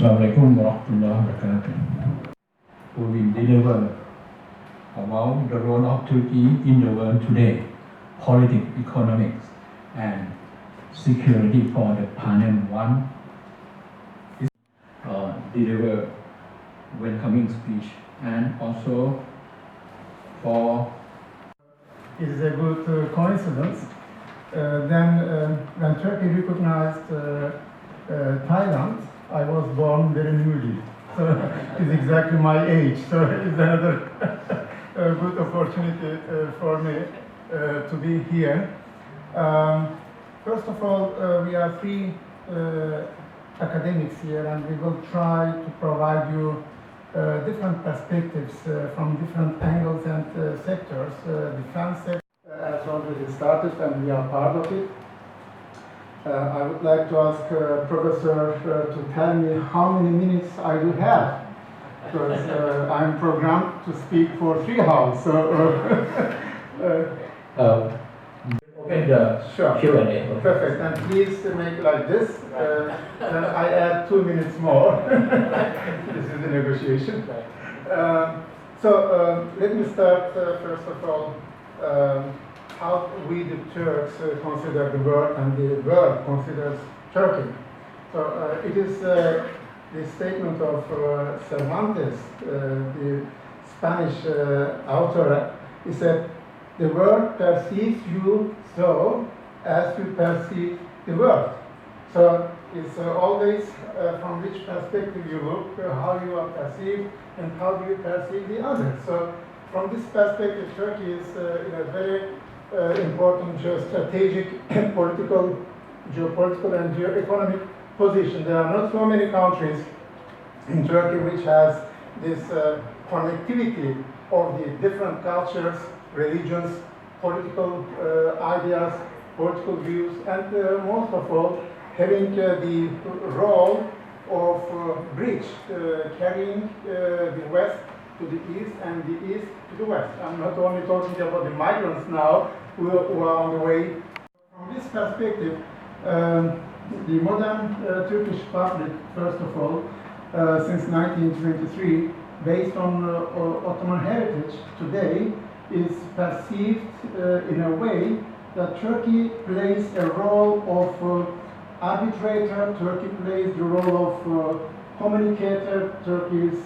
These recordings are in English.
Assalamualaikum warahmatullahi wabarakatuh. We will deliver about the role of Turkey in the world today, politics, economics, and security for the panel one. Deliver welcoming speech and also for. It is a good coincidence. When Turkey recognized Thailand, I was born very newly, so it's exactly my age. So it's another good opportunity for me to be here. First of all, we are three academics here, and we will try to provide you different perspectives from different angles and sectors. Defense sector has already started, and we are part of it. I would like to ask Professor to tell me how many minutes I do have, because I'm programmed to speak for 3 hours. So, Open the sure. Q&A. Perfect. And please make like this. Then I add 2 minutes more. This is the negotiation. Let me start first of all. How we the Turks consider the world and the world considers Turkey. So it is the statement of Cervantes, the Spanish author. He said, "The world perceives you so as you perceive the world." So it's always from which perspective you look, how you are perceived, and how do you perceive the others. So from this perspective, Turkey is in a very important geostrategic, geopolitical and geoeconomic position. There are not so many countries in Turkey which has this connectivity of the different cultures, religions, political ideas, political views, and most of all, having the role of bridge, carrying the West to the East and the East to the West. I'm not only talking about the migrants now who are on the way. From this perspective, the modern Turkish public, first of all, since 1923, based on Ottoman heritage today, is perceived in a way that Turkey plays a role of arbitrator, Turkey plays the role of communicator, Turkey is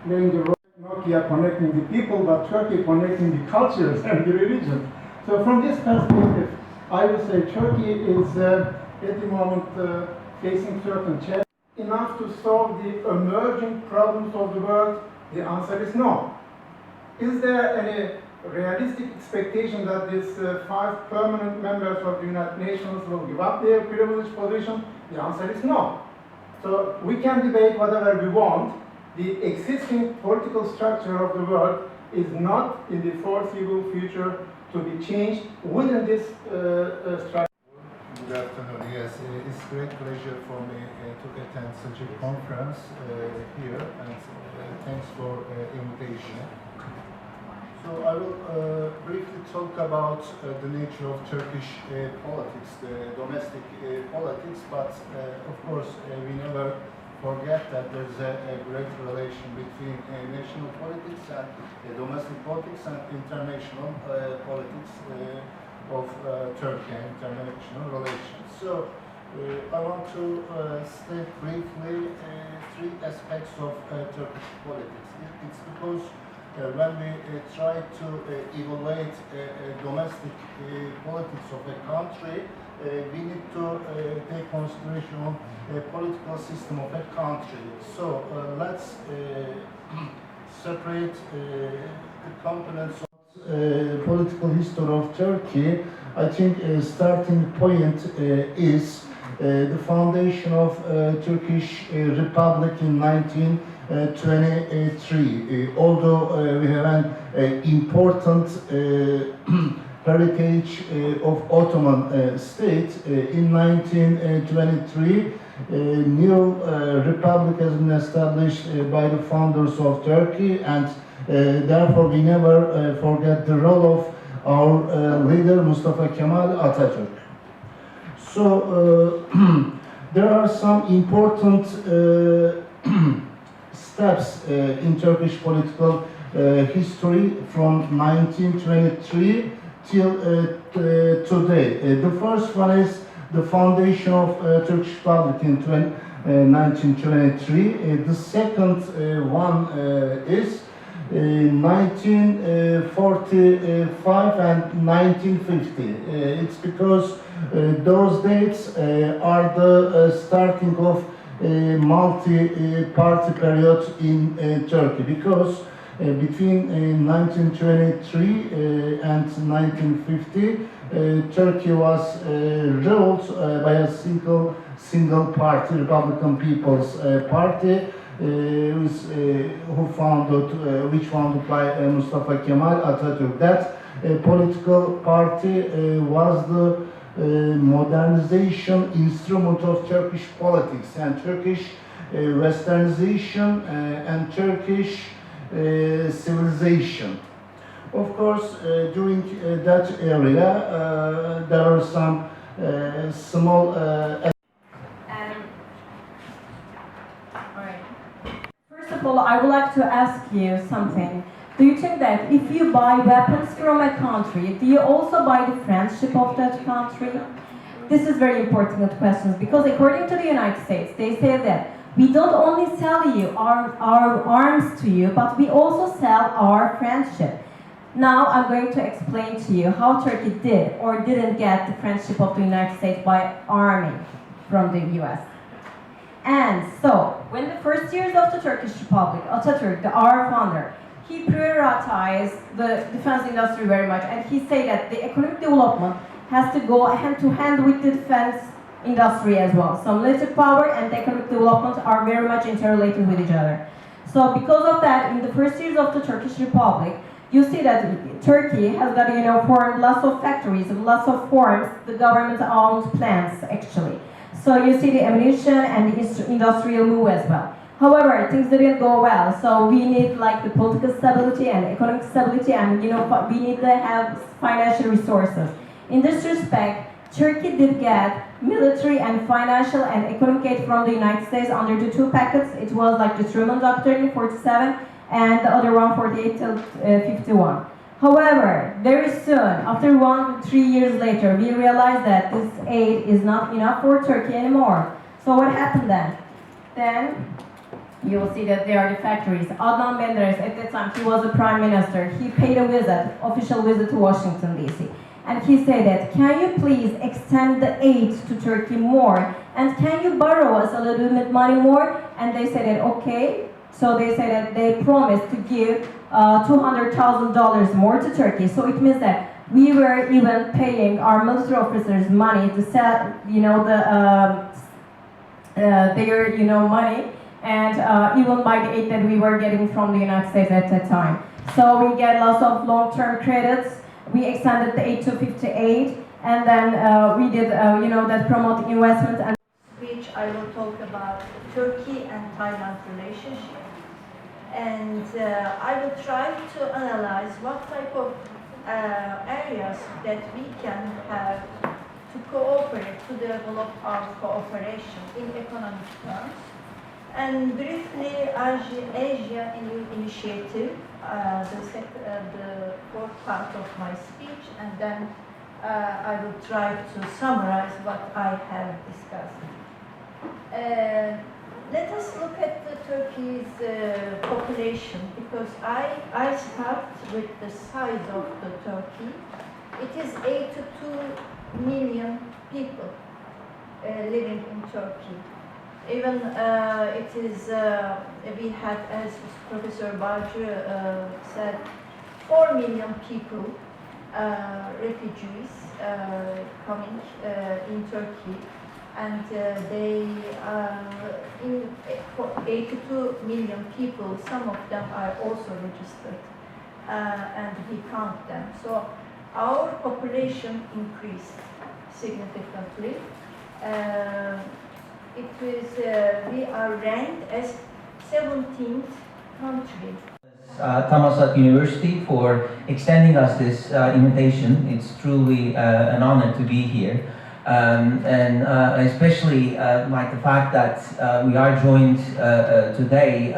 playing the role of Nokia connecting the people, but Turkey connecting the cultures and the religions. So from this perspective, I would say Turkey is at the moment facing certain challenges. Enough to solve the emerging problems of the world? The answer is no. Is there any realistic expectation that these 5 permanent members of the United Nations will give up their privileged position? The answer is no. So we can debate whatever we want. The existing political structure of the world is not in the foreseeable future to be changed within this structure. Good afternoon. Yes, it's a great pleasure for me to attend such a conference here, and thanks for invitation. So I will briefly talk about the nature of Turkish politics, the domestic politics, but of course we never forget that there's a great relation between national politics and domestic politics and international politics of Turkey and international relations. So I want to state briefly 3 aspects of Turkish politics. It's because when we try to evaluate domestic politics of a country, we need to take consideration on the political system of a country. So let's separate the components of political history of Turkey. I think a starting point is the foundation of Turkish Republic in 1923. Although we have an important heritage of Ottoman state, in 1923 new republic has been established by the founders of Turkey, and therefore we never forget the role of our leader Mustafa Kemal Atatürk. So there are some important steps in Turkish political history from 1923 till today. The first one is the foundation of Turkish Republic in 1923. The second one is 1945 and 1950. It's because those dates are the starting of multi-party period in Turkey, because between 1923 and 1950, Turkey was ruled by a single party, Republican People's Party, which founded by Mustafa Kemal Atatürk. That political party was the modernization instrument of Turkish politics and Turkish westernization and Turkish civilization. Of course, during that area, there are some small Alright. First of all, I would like to ask you something. Do you think that if you buy weapons from a country, do you also buy the friendship of that country? This is very important question, because according to the United States, they say that we don't only sell you our arms to you, but we also sell our friendship. Now I'm going to explain to you how Turkey did or didn't get the friendship of the United States by army from the US. And so, when the first years of the Turkish Republic, Atatürk, our founder, he prioritized the defense industry very much, and he said that the economic development has to go hand to hand with the defense industry as well. So military power and economic development are very much interrelated with each other. So because of that, in the first years of the Turkish Republic, you see that Turkey has got, formed lots of factories, lots of farms, the government-owned plants actually. So you see the ammunition and the industrial move as well. However, things didn't go well, so we need like the political stability and economic stability, and we need to have financial resources. In this respect, Turkey did get military and financial and economic aid from the United States under the two packets. It was like the Truman Doctrine in 47 and the other one 48 till 51. However, very soon, after 3 years later, we realized that this aid is not enough for Turkey anymore. So what happened then? Then you will see that there are the factories. Adnan Menderes, at that time, he was the prime minister. He paid a official visit to Washington, D.C. And he said that, can you please extend the aid to Turkey more? And can you borrow us a little bit money more? And they said that, okay. So they said that they promised to give $200,000 more to Turkey. So it means that we were even paying our military officers money to sell, their, money, and even by the aid that we were getting from the United States at that time. So we get lots of long-term credits. We extended the aid to 58, and then we did, that promote investment. And Which I will talk about Turkey and Thailand relationship. And I will try to analyze what type of areas that we can have to cooperate, to develop our cooperation in economic terms. And briefly, Asia Initiative, the fourth part of my speech, and then I will try to summarize what I have discussed. Let us look at the Turkey's population, because I start with the size of the Turkey. It is 82 million people living in Turkey. Even it is, we had, as Professor Barcı said, 4 million people, refugees coming in Turkey. And they, in 82 million people, some of them are also registered, and we count them. So our population increased significantly. We are ranked as 17th country. Thammasat University for extending us this invitation. It's truly an honor to be here. and I especially like the fact that we are joined today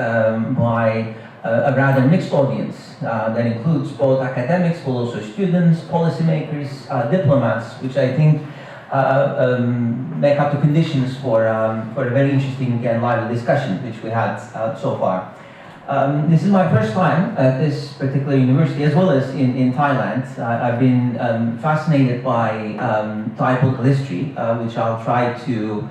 by a rather mixed audience that includes both academics, but also students, policymakers, diplomats, which I think make up the conditions for a very interesting and lively discussion which we had so far. This is my first time at this particular university, as well as in Thailand. I've been fascinated by Thai political history, which I'll try to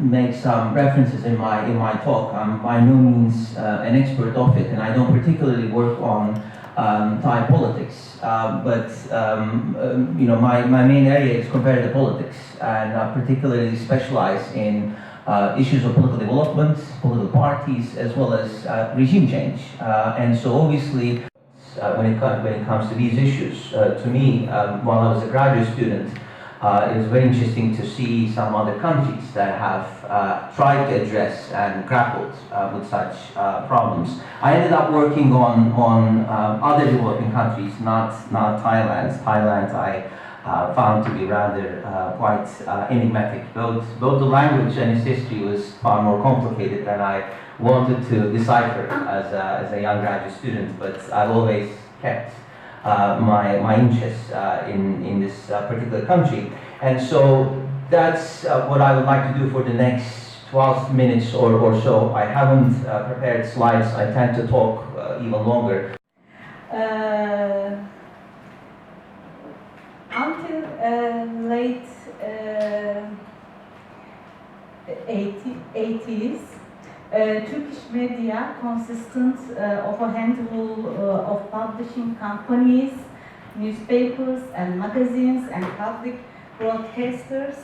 make some references in my talk. I'm by no means an expert of it, and I don't particularly work on Thai politics. But you know, my main area is comparative politics, and I particularly specialize in issues of political development, political parties, as well as regime change. And so obviously, when it comes to these issues, to me, while I was a graduate student, it was very interesting to see some other countries that have tried to address and grappled with such problems. I ended up working on other developing countries, not Thailand. Thailand I found to be rather quite enigmatic. Both the language and its history was far more complicated than I wanted to decipher as a young graduate student, but I've always kept my interest in this particular country. And so that's what I would like to do for the next 12 minutes or so. I haven't prepared slides. I tend to talk even longer. Until late 80s, Turkish media consisted of a handful of publishing companies, newspapers and magazines and public broadcasters,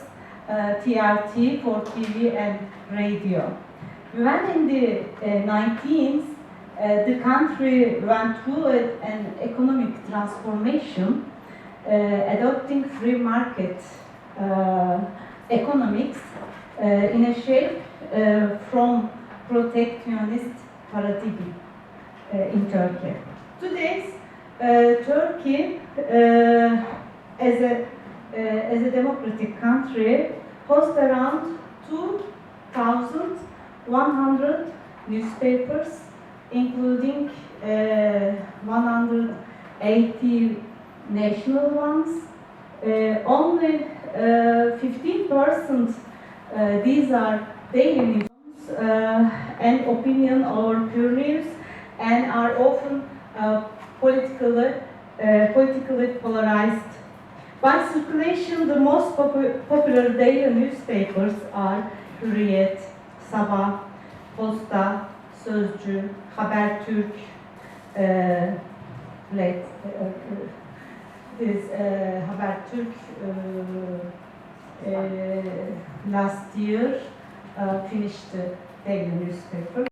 TRT for TV and radio. When in the 19th, the country went through an economic transformation, adopting free market economics in a shape from protectionist paradigm in Turkey. Today's Turkey, as a democratic country, hosts around 2,100 newspapers, including 180 national ones. Only 15% these are daily news and opinion or pure news, and are often politically polarized. By circulation, the most popular daily newspapers are Hürriyet, Sabah, Posta, Sözcü, Habertürk, Habertürk last year finished the daily newspaper.